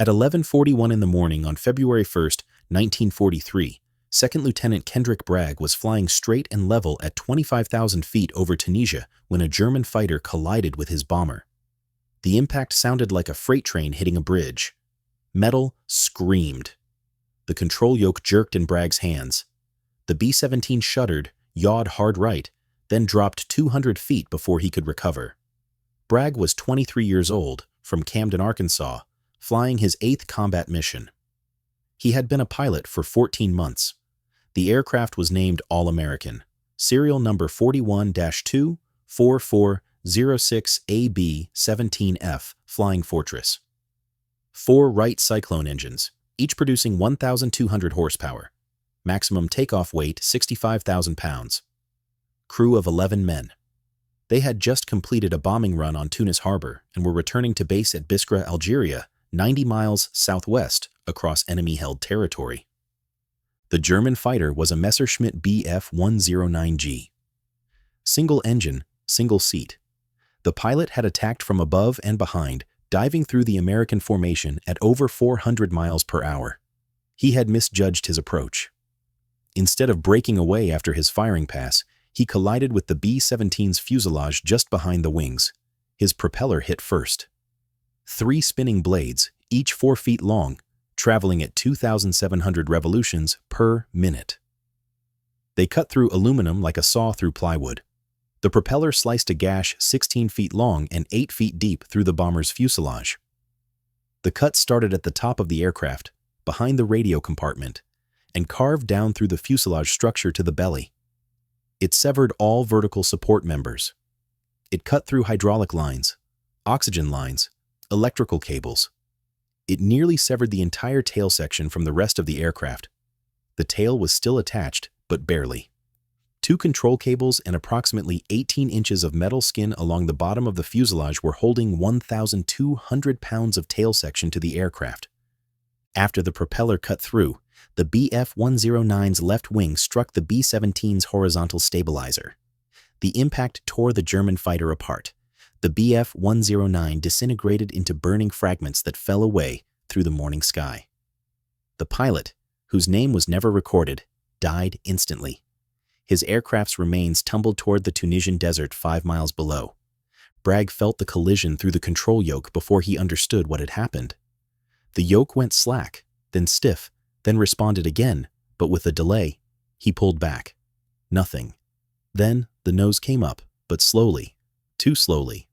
At 11:41 in the morning on February 1st, 1943, Second Lieutenant Kendrick Bragg was flying straight and level at 25,000 feet over Tunisia when a German fighter collided with his bomber. The impact sounded like a freight train hitting a bridge. Metal screamed. The control yoke jerked in Bragg's hands. The B-17 shuddered, yawed hard right, then dropped 200 feet before he could recover. Bragg was 23 years old, from Camden, Arkansas, flying his 8th combat mission. He had been a pilot for 14 months. The aircraft was named All-American, serial number 41-24406AB-17F, Flying Fortress. 4 Wright Cyclone engines, each producing 1,200 horsepower. Maximum takeoff weight 65,000 pounds. Crew of 11 men. They had just completed a bombing run on Tunis Harbor and were returning to base at Biskra, Algeria, 90 miles southwest across enemy-held territory. The German fighter was a Messerschmitt Bf-109G. Single engine, single seat. The pilot had attacked from above and behind, diving through the American formation at over 400 miles per hour. He had misjudged his approach. Instead of breaking away after his firing pass, he collided with the B-17's fuselage just behind the wings. His propeller hit first. 3 spinning blades, each 4 feet long, traveling at 2,700 revolutions per minute. They cut through aluminum like a saw through plywood. The propeller sliced a gash 16 feet long and 8 feet deep through the bomber's fuselage. The cut started at the top of the aircraft, behind the radio compartment, and carved down through the fuselage structure to the belly. It severed all vertical support members. It cut through hydraulic lines, oxygen lines, electrical cables. It nearly severed the entire tail section from the rest of the aircraft. The tail was still attached, but barely. 2 control cables and approximately 18 inches of metal skin along the bottom of the fuselage were holding 1,200 pounds of tail section to the aircraft. After the propeller cut through, the Bf-109's left wing struck the B-17's horizontal stabilizer. The impact tore the German fighter apart. The Bf-109 disintegrated into burning fragments that fell away through the morning sky. The pilot, whose name was never recorded, died instantly. His aircraft's remains tumbled toward the Tunisian desert 5 miles below. Bragg felt the collision through the control yoke before he understood what had happened. The yoke went slack, then stiff, then responded again, but with a delay. He pulled back. Nothing. Then the nose came up, but slowly, too slowly.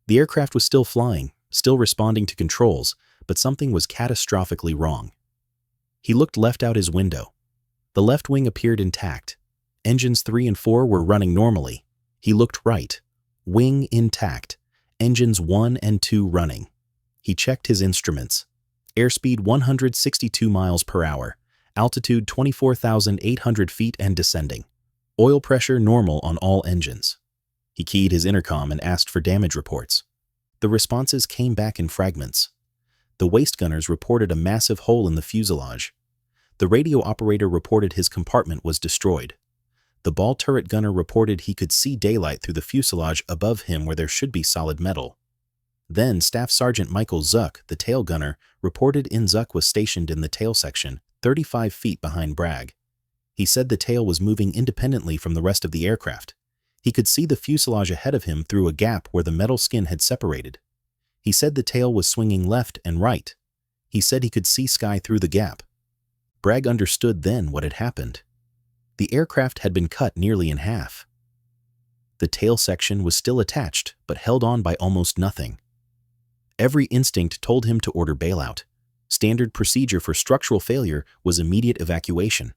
The aircraft was still flying, still responding to controls, but something was catastrophically wrong. He looked left out his window. The left wing appeared intact. Engines 3 and 4 were running normally. He looked right. Wing intact. Engines 1 and 2 running. He checked his instruments. Airspeed 162 miles per hour. Altitude 24,800 feet and descending. Oil pressure normal on all engines. He keyed his intercom and asked for damage reports. The responses came back in fragments. The waist gunners reported a massive hole in the fuselage. The radio operator reported his compartment was destroyed. The ball turret gunner reported he could see daylight through the fuselage above him where there should be solid metal. Then Staff Sergeant Michael Zuck, the tail gunner, reported Zuck was stationed in the tail section, 35 feet behind Bragg. He said the tail was moving independently from the rest of the aircraft. He could see the fuselage ahead of him through a gap where the metal skin had separated. He said the tail was swinging left and right. He said he could see sky through the gap. Bragg understood then what had happened. The aircraft had been cut nearly in half. The tail section was still attached, but held on by almost nothing. Every instinct told him to order bailout. Standard procedure for structural failure was immediate evacuation.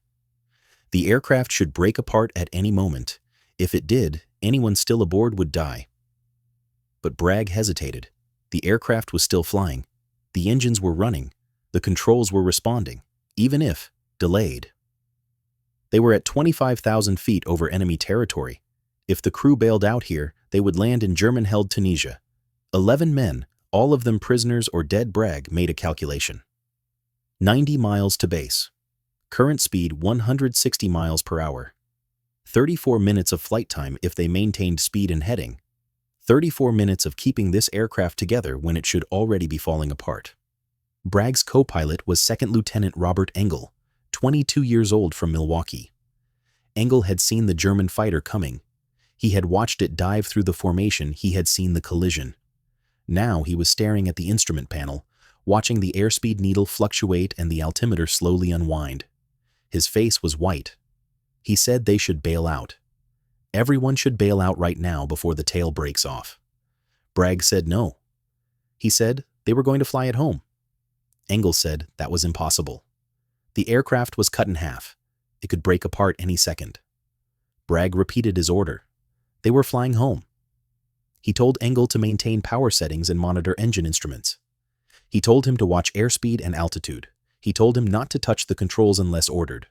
The aircraft should break apart at any moment. If it did, anyone still aboard would die. But Bragg hesitated. The aircraft was still flying. The engines were running. The controls were responding, even if delayed. They were at 25,000 feet over enemy territory. If the crew bailed out here, they would land in German-held Tunisia. 11 men, all of them prisoners or dead. Bragg made a calculation. 90 miles to base. Current speed 160 miles per hour. 34 minutes of flight time if they maintained speed and heading. 34 minutes of keeping this aircraft together when it should already be falling apart. Bragg's co-pilot was Second Lieutenant Robert Engel, 22 years old, from Milwaukee. Engel had seen the German fighter coming. He had watched it dive through the formation. He had seen the collision. Now he was staring at the instrument panel, watching the airspeed needle fluctuate and the altimeter slowly unwind. His face was white. He said they should bail out. Everyone should bail out right now before the tail breaks off. Bragg said no. He said they were going to fly it home. Engel said that was impossible. The aircraft was cut in half. It could break apart any second. Bragg repeated his order. They were flying home. He told Engel to maintain power settings and monitor engine instruments. He told him to watch airspeed and altitude. He told him not to touch the controls unless ordered.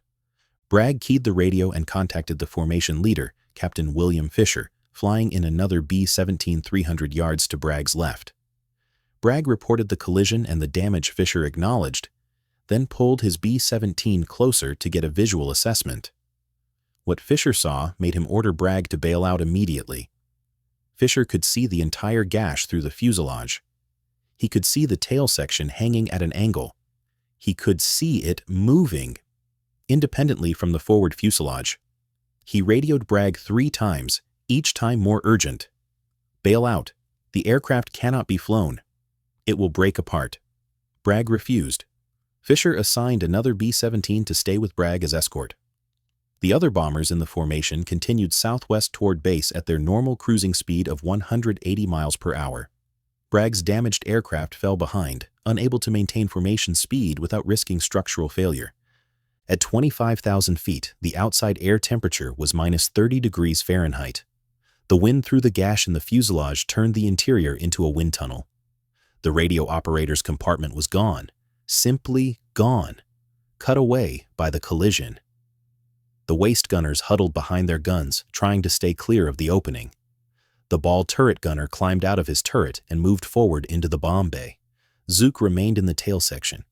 Bragg keyed the radio and contacted the formation leader, Captain William Fisher, flying in another B-17 300 yards to Bragg's left. Bragg reported the collision and the damage Fisher acknowledged, then pulled his B-17 closer to get a visual assessment. What Fisher saw made him order Bragg to bail out immediately. Fisher could see the entire gash through the fuselage. He could see the tail section hanging at an angle. He could see it moving independently from the forward fuselage. He radioed Bragg 3 times, each time more urgent. Bail out. The aircraft cannot be flown. It will break apart. Bragg refused. Fisher assigned another B-17 to stay with Bragg as escort. The other bombers in the formation continued southwest toward base at their normal cruising speed of 180 miles per hour. Bragg's damaged aircraft fell behind, unable to maintain formation speed without risking structural failure. At 25,000 feet, the outside air temperature was -30 degrees Fahrenheit. The wind through the gash in the fuselage turned the interior into a wind tunnel. The radio operator's compartment was gone, simply gone, cut away by the collision. The waist gunners huddled behind their guns, trying to stay clear of the opening. The ball turret gunner climbed out of his turret and moved forward into the bomb bay. Zook remained in the tail section.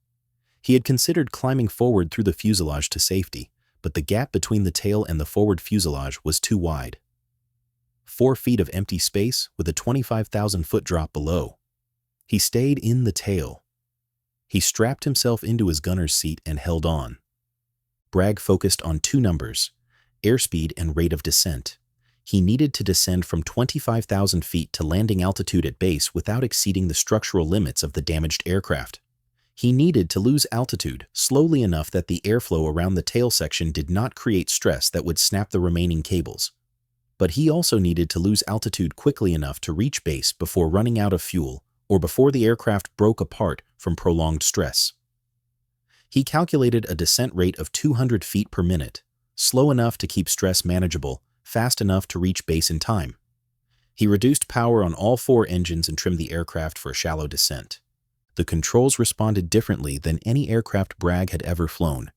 He had considered climbing forward through the fuselage to safety, but the gap between the tail and the forward fuselage was too wide. 4 feet of empty space with a 25,000-foot drop below. He stayed in the tail. He strapped himself into his gunner's seat and held on. Bragg focused on 2 numbers, airspeed and rate of descent. He needed to descend from 25,000 feet to landing altitude at base without exceeding the structural limits of the damaged aircraft. He needed to lose altitude slowly enough that the airflow around the tail section did not create stress that would snap the remaining cables. But he also needed to lose altitude quickly enough to reach base before running out of fuel or before the aircraft broke apart from prolonged stress. He calculated a descent rate of 200 feet per minute, slow enough to keep stress manageable, fast enough to reach base in time. He reduced power on all 4 engines and trimmed the aircraft for a shallow descent. The controls responded differently than any aircraft Bragg had ever flown.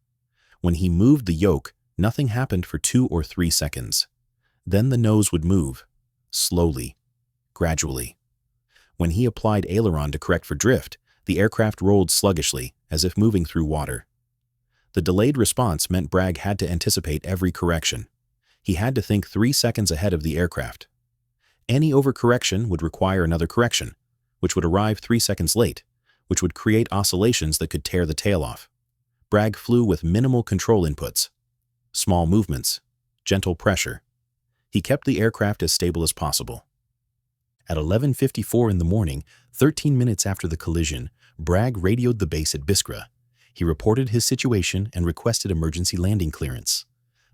When he moved the yoke, nothing happened for 2 or 3 seconds. Then the nose would move, slowly, gradually. When he applied aileron to correct for drift, the aircraft rolled sluggishly, as if moving through water. The delayed response meant Bragg had to anticipate every correction. He had to think 3 seconds ahead of the aircraft. Any overcorrection would require another correction, which would arrive 3 seconds late, which would create oscillations that could tear the tail off. Bragg flew with minimal control inputs, small movements, gentle pressure. He kept the aircraft as stable as possible. At 11:54 in the morning, 13 minutes after the collision, Bragg radioed the base at Biskra. He reported his situation and requested emergency landing clearance.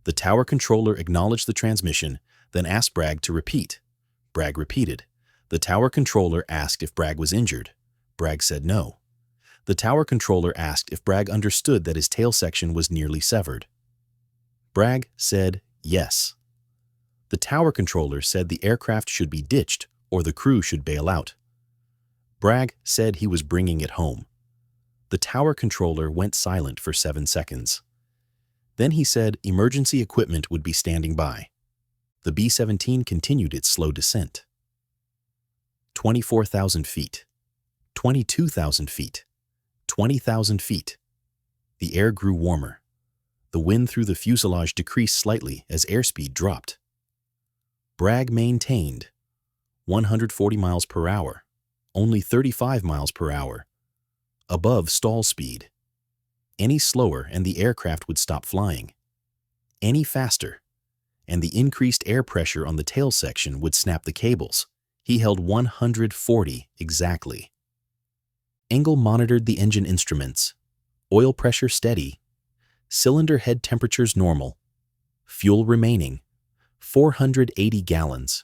The tower controller acknowledged the transmission, then asked Bragg to repeat. Bragg repeated. The tower controller asked if Bragg was injured. Bragg said no. The tower controller asked if Bragg understood that his tail section was nearly severed. Bragg said yes. The tower controller said the aircraft should be ditched or the crew should bail out. Bragg said he was bringing it home. The tower controller went silent for 7 seconds. Then he said emergency equipment would be standing by. The B-17 continued its slow descent. 24,000 feet, 22,000 feet, 20,000 feet. The air grew warmer. The wind through the fuselage decreased slightly as airspeed dropped. Bragg maintained 140 miles per hour, only 35 miles per hour. above stall speed. Any slower and the aircraft would stop flying. Any faster, and the increased air pressure on the tail section would snap the cables. He held 140 exactly. Engel monitored the engine instruments. Oil pressure steady. Cylinder head temperatures normal. Fuel remaining. 480 gallons.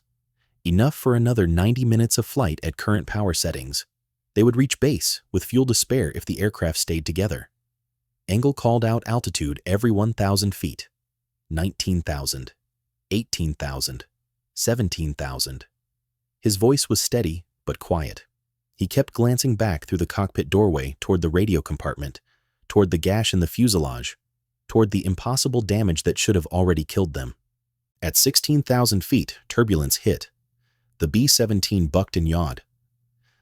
Enough for another 90 minutes of flight at current power settings. They would reach base with fuel to spare if the aircraft stayed together. Engel called out altitude every 1,000 feet. 19,000. 18,000. 17,000. His voice was steady but quiet. He kept glancing back through the cockpit doorway toward the radio compartment, toward the gash in the fuselage, toward the impossible damage that should have already killed them. At 16,000 feet, turbulence hit. The B-17 bucked and yawed.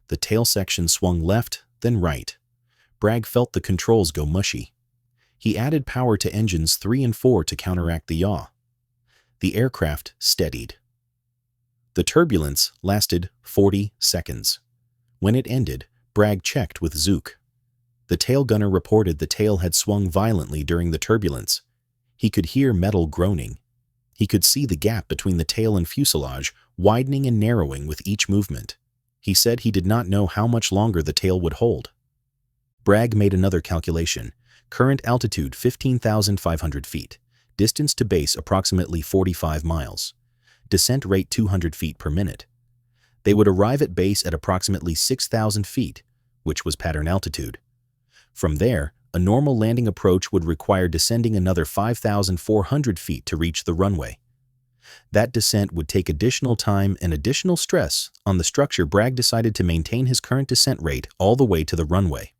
The tail section swung left, then right. Bragg felt the controls go mushy. He added power to engines 3 and 4 to counteract the yaw. The aircraft steadied. The turbulence lasted 40 seconds. When it ended, Bragg checked with Zook. The tail gunner reported the tail had swung violently during the turbulence. He could hear metal groaning. He could see the gap between the tail and fuselage widening and narrowing with each movement. He said he did not know how much longer the tail would hold. Bragg made another calculation. Current altitude 15,500 feet. Distance to base approximately 45 miles. Descent rate 200 feet per minute. They would arrive at base at approximately 6,000 feet, which was pattern altitude. From there, a normal landing approach would require descending another 5,400 feet to reach the runway. That descent would take additional time and additional stress on the structure. Bragg decided to maintain his current descent rate all the way to the runway.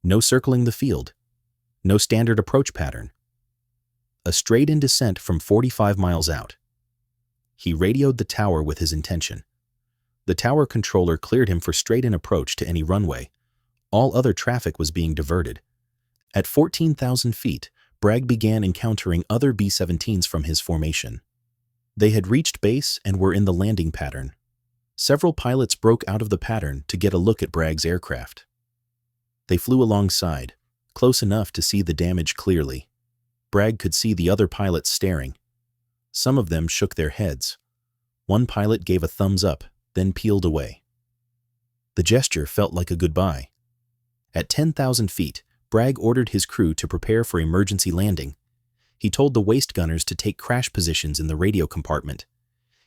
No circling the field. No standard approach pattern. A straight-in descent from 45 miles out. He radioed the tower with his intention. The tower controller cleared him for straight-in approach to any runway. All other traffic was being diverted. At 14,000 feet, Bragg began encountering other B-17s from his formation. They had reached base and were in the landing pattern. Several pilots broke out of the pattern to get a look at Bragg's aircraft. They flew alongside, close enough to see the damage clearly. Bragg could see the other pilots staring. Some of them shook their heads. One pilot gave a thumbs up, then peeled away. The gesture felt like a goodbye. At 10,000 feet, Bragg ordered his crew to prepare for emergency landing. He told the waist gunners to take crash positions in the radio compartment.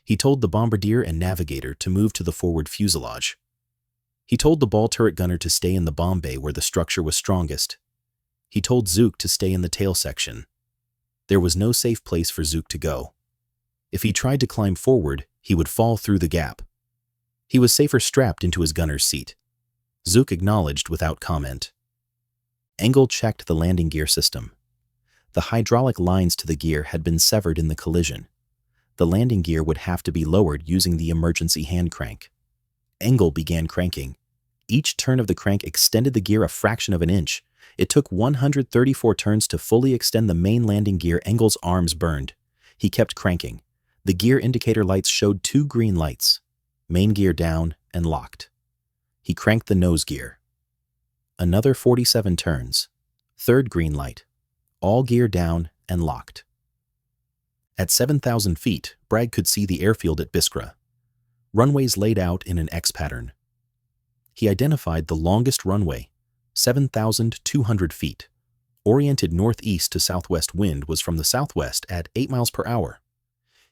He told the bombardier and navigator to move to the forward fuselage. He told the ball turret gunner to stay in the bomb bay where the structure was strongest. He told Zook to stay in the tail section. There was no safe place for Zook to go. If he tried to climb forward, he would fall through the gap. He was safer strapped into his gunner's seat. Zook acknowledged without comment. Engel checked the landing gear system. The hydraulic lines to the gear had been severed in the collision. The landing gear would have to be lowered using the emergency hand crank. Engel began cranking. Each turn of the crank extended the gear a fraction of an inch. It took 134 turns to fully extend the main landing gear. Engel's arms burned. He kept cranking. The gear indicator lights showed 2 green lights. Main gear down and locked. He cranked the nose gear. Another 47 turns. 3rd green light. All gear down and locked. At 7,000 feet, Bragg could see the airfield at Biskra. Runways laid out in an X pattern. He identified the longest runway, 7,200 feet. Oriented northeast to southwest. Wind was from the southwest at 8 miles per hour.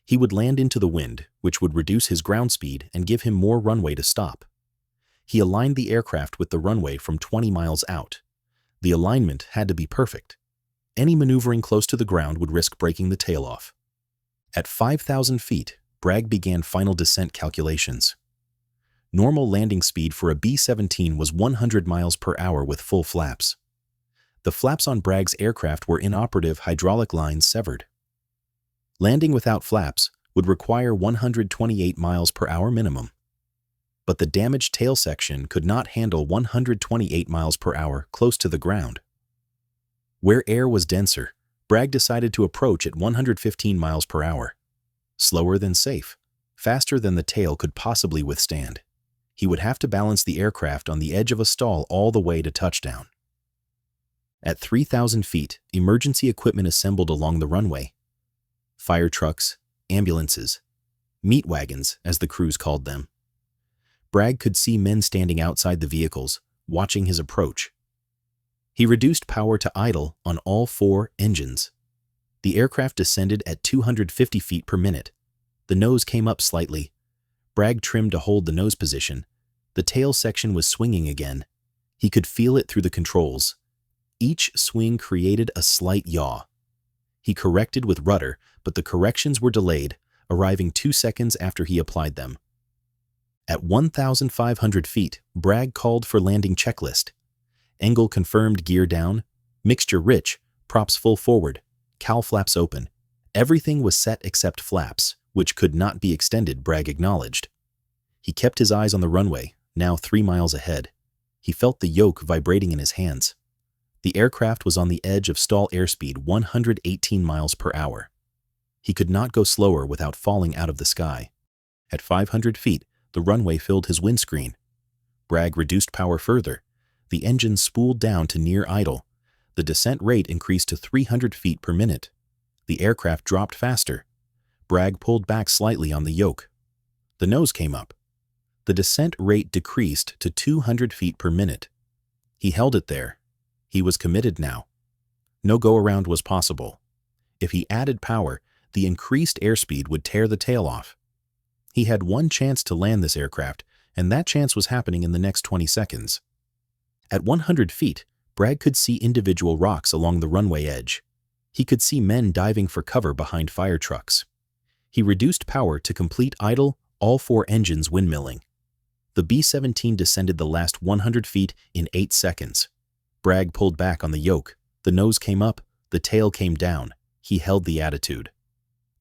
He would land into the wind, which would reduce his ground speed and give him more runway to stop. He aligned the aircraft with the runway from 20 miles out. The alignment had to be perfect. Any maneuvering close to the ground would risk breaking the tail off. At 5,000 feet, Bragg began final descent calculations. Normal landing speed for a B-17 was 100 miles per hour with full flaps. The flaps on Bragg's aircraft were inoperative, hydraulic lines severed. Landing without flaps would require 128 miles per hour minimum. But the damaged tail section could not handle 128 miles per hour close to the ground. Where air was denser, Bragg decided to approach at 115 miles per hour. Slower than safe, faster than the tail could possibly withstand. He would have to balance the aircraft on the edge of a stall all the way to touchdown. At 3,000 feet, emergency equipment assembled along the runway. Fire trucks, ambulances, meat wagons, as the crews called them. Bragg could see men standing outside the vehicles, watching his approach. He reduced power to idle on all 4 engines. The aircraft descended at 250 feet per minute. The nose came up slightly. Bragg trimmed to hold the nose position. The tail section was swinging again. He could feel it through the controls. Each swing created a slight yaw. He corrected with rudder, but the corrections were delayed, arriving 2 seconds after he applied them. At 1,500 feet, Bragg called for landing checklist. Engel confirmed gear down, mixture rich, props full forward, cowl flaps open. Everything was set except flaps, which could not be extended, Bragg acknowledged. He kept his eyes on the runway, now 3 miles ahead. He felt the yoke vibrating in his hands. The aircraft was on the edge of stall airspeed 118 miles per hour. He could not go slower without falling out of the sky. At 500 feet, the runway filled his windscreen. Bragg reduced power further. The engine spooled down to near idle. The descent rate increased to 300 feet per minute. The aircraft dropped faster. Bragg pulled back slightly on the yoke. The nose came up. The descent rate decreased to 200 feet per minute. He held it there. He was committed now. No go-around was possible. If he added power, the increased airspeed would tear the tail off. He had one chance to land this aircraft, and that chance was happening in the next 20 seconds. At 100 feet, Bragg could see individual rocks along the runway edge. He could see men diving for cover behind fire trucks. He reduced power to complete idle, all 4 engines windmilling. The B-17 descended the last 100 feet in 8 seconds. Bragg pulled back on the yoke. The nose came up, the tail came down. He held the attitude.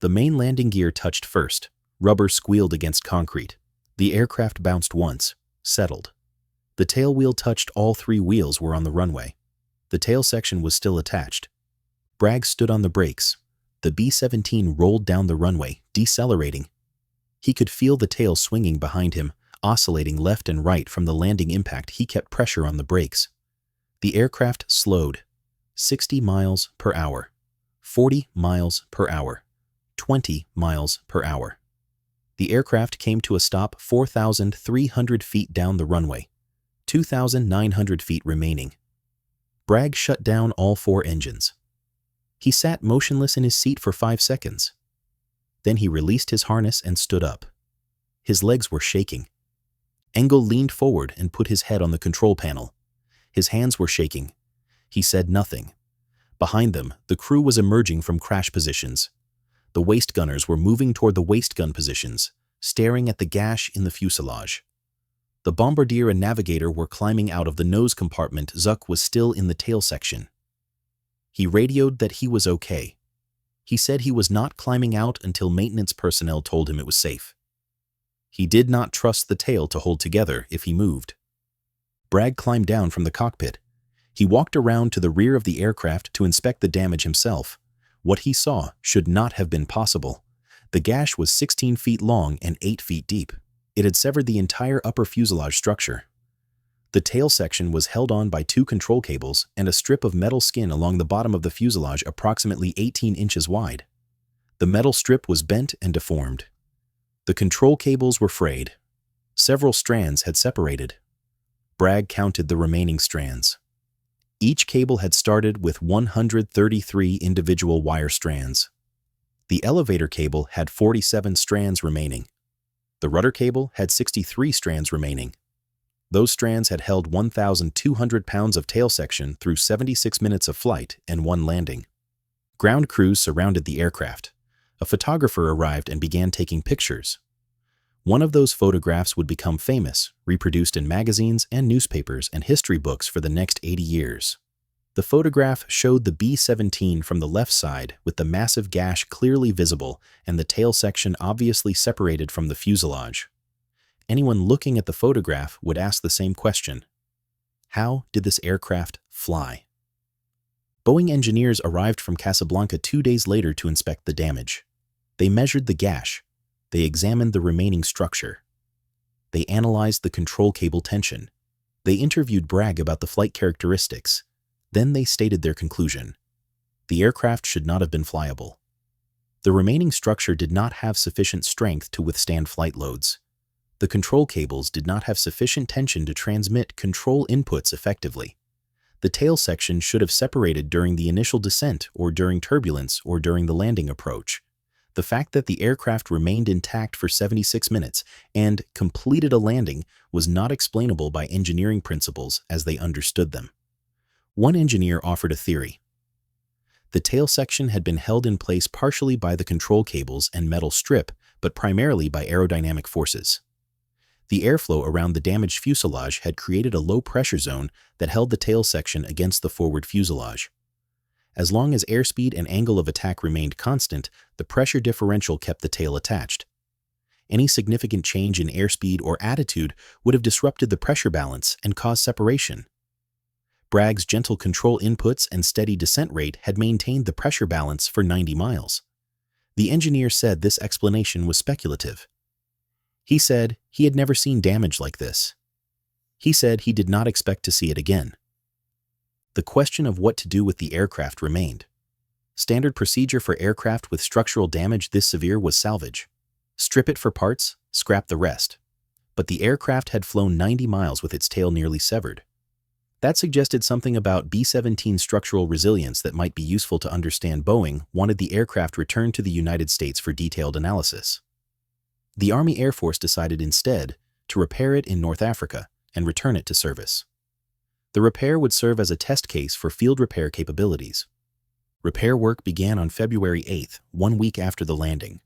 The main landing gear touched first. Rubber squealed against concrete. The aircraft bounced once, settled. The tail wheel touched. All 3 wheels were on the runway. The tail section was still attached. Bragg stood on the brakes. The B-17 rolled down the runway, decelerating. He could feel the tail swinging behind him, oscillating left and right from the landing impact. He kept pressure on the brakes. The aircraft slowed. 60 miles per hour, 40 miles per hour, 20 miles per hour. The aircraft came to a stop 4,300 feet down the runway, 2,900 feet remaining. Bragg shut down all 4 engines. He sat motionless in his seat for 5 seconds. Then he released his harness and stood up. His legs were shaking. Engel leaned forward and put his head on the control panel. His hands were shaking. He said nothing. Behind them, the crew was emerging from crash positions. The waist gunners were moving toward the waist gun positions, staring at the gash in the fuselage. The bombardier and navigator were climbing out of the nose compartment. Zuck was still in the tail section. He radioed that he was okay. He said he was not climbing out until maintenance personnel told him it was safe. He did not trust the tail to hold together if he moved. Bragg climbed down from the cockpit. He walked around to the rear of the aircraft to inspect the damage himself. What he saw should not have been possible. The gash was 16 feet long and 8 feet deep. It had severed the entire upper fuselage structure. The tail section was held on by 2 control cables and a strip of metal skin along the bottom of the fuselage approximately 18 inches wide. The metal strip was bent and deformed. The control cables were frayed. Several strands had separated. Bragg counted the remaining strands. Each cable had started with 133 individual wire strands. The elevator cable had 47 strands remaining. The rudder cable had 63 strands remaining. Those strands had held 1,200 pounds of tail section through 76 minutes of flight and 1 landing. Ground crews surrounded the aircraft. A photographer arrived and began taking pictures. One of those photographs would become famous, reproduced in magazines and newspapers and history books for the next 80 years. The photograph showed the B-17 from the left side with the massive gash clearly visible and the tail section obviously separated from the fuselage. Anyone looking at the photograph would ask the same question. How did this aircraft fly? Boeing engineers arrived from Casablanca 2 days later to inspect the damage. They measured the gash. They examined the remaining structure. They analyzed the control cable tension. They interviewed Bragg about the flight characteristics. Then they stated their conclusion. The aircraft should not have been flyable. The remaining structure did not have sufficient strength to withstand flight loads. The control cables did not have sufficient tension to transmit control inputs effectively. The tail section should have separated during the initial descent or during turbulence or during the landing approach. The fact that the aircraft remained intact for 76 minutes and completed a landing was not explainable by engineering principles as they understood them. One engineer offered a theory. The tail section had been held in place partially by the control cables and metal strip, but primarily by aerodynamic forces. The airflow around the damaged fuselage had created a low-pressure zone that held the tail section against the forward fuselage. As long as airspeed and angle of attack remained constant, the pressure differential kept the tail attached. Any significant change in airspeed or attitude would have disrupted the pressure balance and caused separation. Bragg's gentle control inputs and steady descent rate had maintained the pressure balance for 90 miles. The engineer said this explanation was speculative. He said he had never seen damage like this. He said he did not expect to see it again. The question of what to do with the aircraft remained. Standard procedure for aircraft with structural damage this severe was salvage. Strip it for parts, scrap the rest. But the aircraft had flown 90 miles with its tail nearly severed. That suggested something about B-17 structural resilience that might be useful to understand. Boeing wanted the aircraft returned to the United States for detailed analysis. The Army Air Force decided instead to repair it in North Africa and return it to service. The repair would serve as a test case for field repair capabilities. Repair work began on February 8, 1 week after the landing.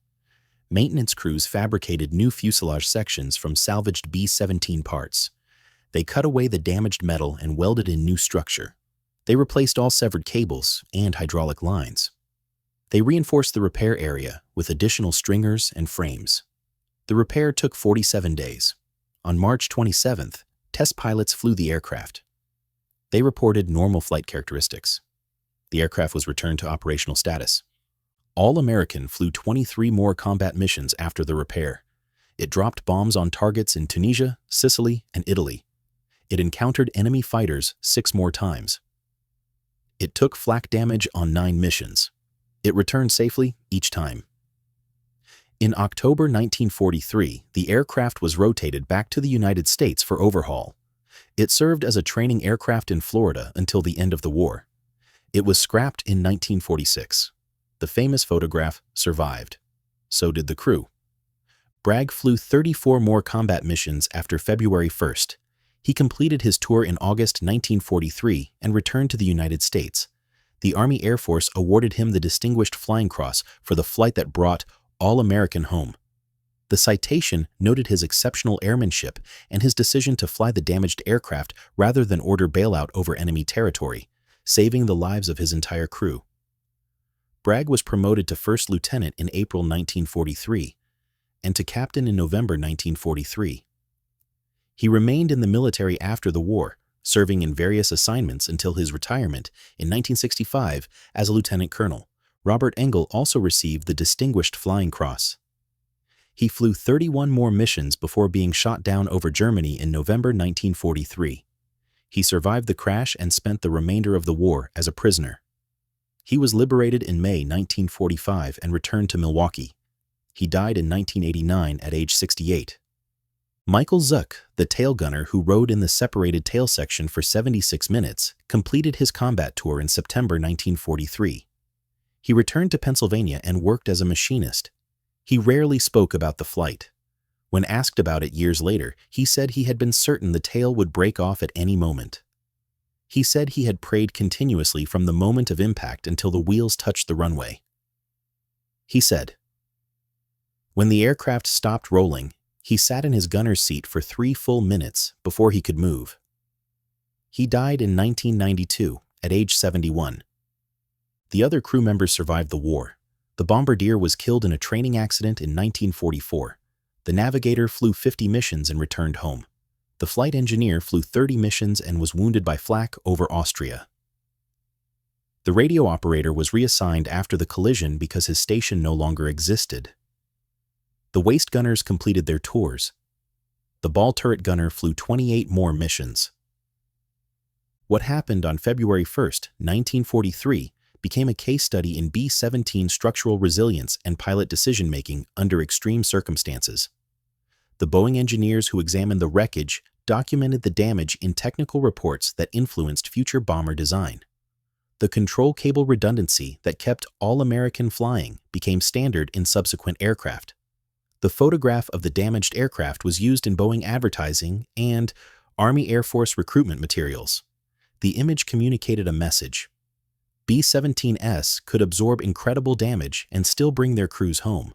Maintenance crews fabricated new fuselage sections from salvaged B-17 parts. They cut away the damaged metal and welded in new structure. They replaced all severed cables and hydraulic lines. They reinforced the repair area with additional stringers and frames. The repair took 47 days. On March 27th, test pilots flew the aircraft. They reported normal flight characteristics. The aircraft was returned to operational status. All-American flew 23 more combat missions after the repair. It dropped bombs on targets in Tunisia, Sicily, and Italy. It encountered enemy fighters 6 more times. It took flak damage on 9 missions. It returned safely each time. In October 1943, the aircraft was rotated back to the United States for overhaul. It served as a training aircraft in Florida until the end of the war. It was scrapped in 1946. The famous photograph survived. So did the crew. Bragg flew 34 more combat missions after February 1st. He completed his tour in August 1943 and returned to the United States. The Army Air Force awarded him the Distinguished Flying Cross for the flight that brought All-American home. The citation noted his exceptional airmanship and his decision to fly the damaged aircraft rather than order bailout over enemy territory, saving the lives of his entire crew. Bragg was promoted to first lieutenant in April 1943 and to captain in November 1943. He remained in the military after the war, serving in various assignments until his retirement in 1965 as a lieutenant colonel. Robert Engel also received the Distinguished Flying Cross. He flew 31 more missions before being shot down over Germany in November 1943. He survived the crash and spent the remainder of the war as a prisoner. He was liberated in May 1945 and returned to Milwaukee. He died in 1989 at age 68. Michael Zuck, the tail gunner who rode in the separated tail section for 76 minutes, completed his combat tour in September 1943. He returned to Pennsylvania and worked as a machinist. He rarely spoke about the flight. When asked about it years later, he said he had been certain the tail would break off at any moment. He said he had prayed continuously from the moment of impact until the wheels touched the runway. He said, when the aircraft stopped rolling, he sat in his gunner's seat for 3 full minutes before he could move. He died in 1992 at age 71. The other crew members survived the war. The bombardier was killed in a training accident in 1944. The navigator flew 50 missions and returned home. The flight engineer flew 30 missions and was wounded by flak over Austria. The radio operator was reassigned after the collision because his station no longer existed. The waist gunners completed their tours. The ball turret gunner flew 28 more missions. What happened on February 1, 1943, became a case study in B-17 structural resilience and pilot decision-making under extreme circumstances. The Boeing engineers who examined the wreckage documented the damage in technical reports that influenced future bomber design. The control cable redundancy that kept all American flying became standard in subsequent aircraft. The photograph of the damaged aircraft was used in Boeing advertising and Army Air Force recruitment materials. The image communicated a message. B-17s could absorb incredible damage and still bring their crews home.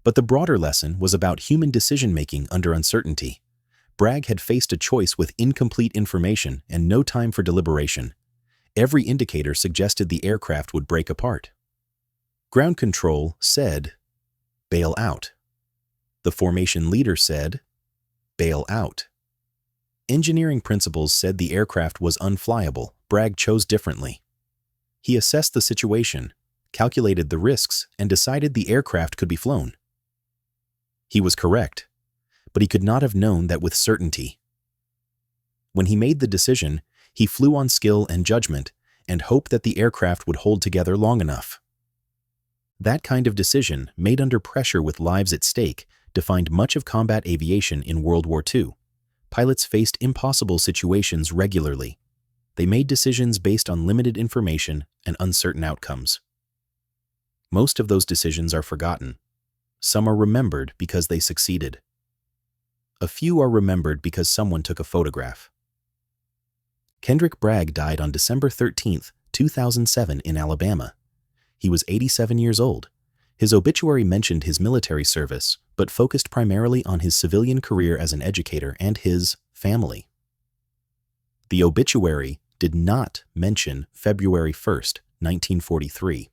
But the broader lesson was about human decision-making under uncertainty. Bragg had faced a choice with incomplete information and no time for deliberation. Every indicator suggested the aircraft would break apart. Ground control said, "Bail out." The formation leader said, "Bail out." Engineering principles said the aircraft was unflyable. Bragg chose differently. He assessed the situation, calculated the risks, and decided the aircraft could be flown. He was correct, but he could not have known that with certainty. When he made the decision, he flew on skill and judgment and hoped that the aircraft would hold together long enough. That kind of decision, made under pressure with lives at stake, defined much of combat aviation in World War II. Pilots faced impossible situations regularly. They made decisions based on limited information and uncertain outcomes. Most of those decisions are forgotten. Some are remembered because they succeeded. A few are remembered because someone took a photograph. Kendrick Bragg died on December 13, 2007 in Alabama. He was 87 years old. His obituary mentioned his military service, but focused primarily on his civilian career as an educator and his family. The obituary did not mention February 1, 1943.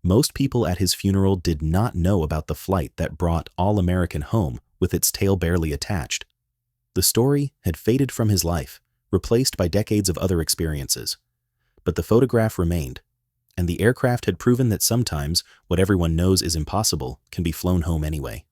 Most people at his funeral did not know about the flight that brought All American home with its tail barely attached. The story had faded from his life, replaced by decades of other experiences. But the photograph remained, and the aircraft had proven that sometimes what everyone knows is impossible can be flown home anyway.